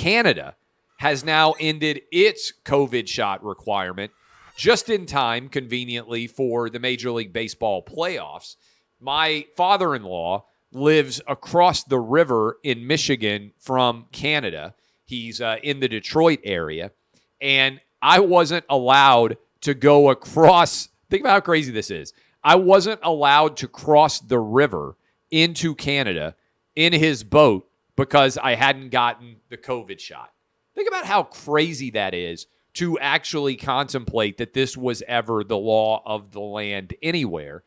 Canada has now ended its COVID shot requirement just in time, conveniently, for the Major League Baseball playoffs. My father-in-law lives across the river in Michigan from Canada. He's in the Detroit area. And I wasn't allowed to go across. Think about how crazy this is. I wasn't allowed to cross the river into Canada in his boat because I hadn't gotten the COVID shot. Think about how crazy that is to actually contemplate that this was ever the law of the land anywhere.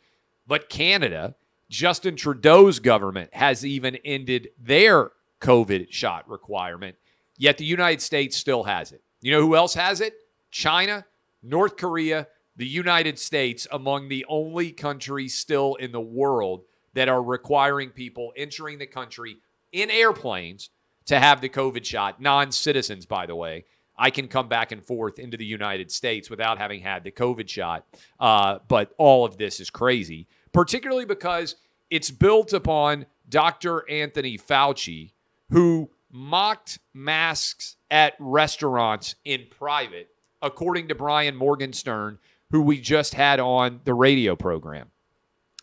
But Canada, Justin Trudeau's government, has even ended their COVID shot requirement, yet the United States still has it. You know who else has it? China, North Korea, the United States, among the only countries still in the world that are requiring people entering the country in airplanes to have the COVID shot. Non-citizens, by the way. I can come back and forth into the United States without having had the COVID shot. But all of this is crazy, particularly because it's built upon Dr. Anthony Fauci, who mocked masks at restaurants in private, according to Brian Morgenstern, who we just had on the radio program.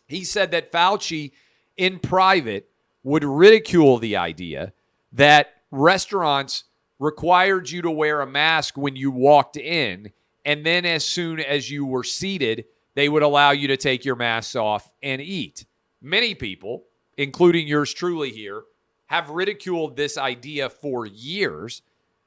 He said that Fauci, in private, would ridicule the idea that restaurants required you to wear a mask when you walked in, and then as soon as you were seated, they would allow you to take your masks off and eat. Many people, including yours truly here, have ridiculed this idea for years.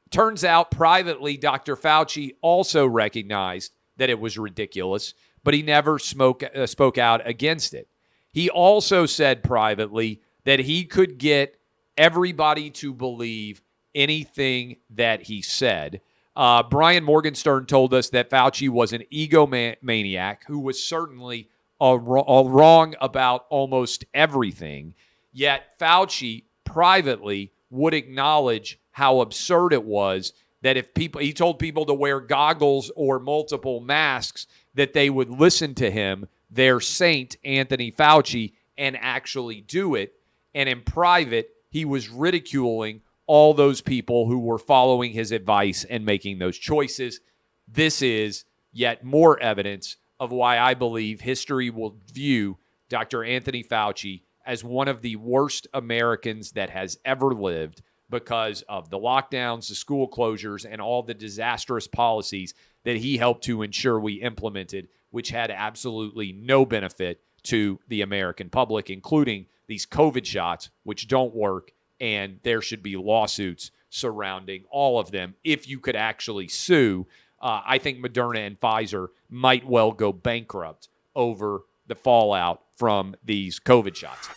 Turns out, privately, Dr. Fauci also recognized that it was ridiculous, but he never spoke out against it. He also said privately that he could get everybody to believe anything that he said. Brian Morgenstern told us that Fauci was an egomaniac who was certainly wrong about almost everything. Yet Fauci privately would acknowledge how absurd it was that if people, he told people to wear goggles or multiple masks, that they would listen to him, their saint, Anthony Fauci, and actually do it. And in private, he was ridiculing all those people who were following his advice and making those choices. This is yet more evidence of why I believe history will view Dr. Anthony Fauci as one of the worst Americans that has ever lived because of the lockdowns, the school closures, and all the disastrous policies that he helped to ensure we implemented, which had absolutely no benefit to the American public, including these COVID shots, which don't work, and there should be lawsuits surrounding all of them. If you could actually sue, I think Moderna and Pfizer might well go bankrupt over the fallout from these COVID shots.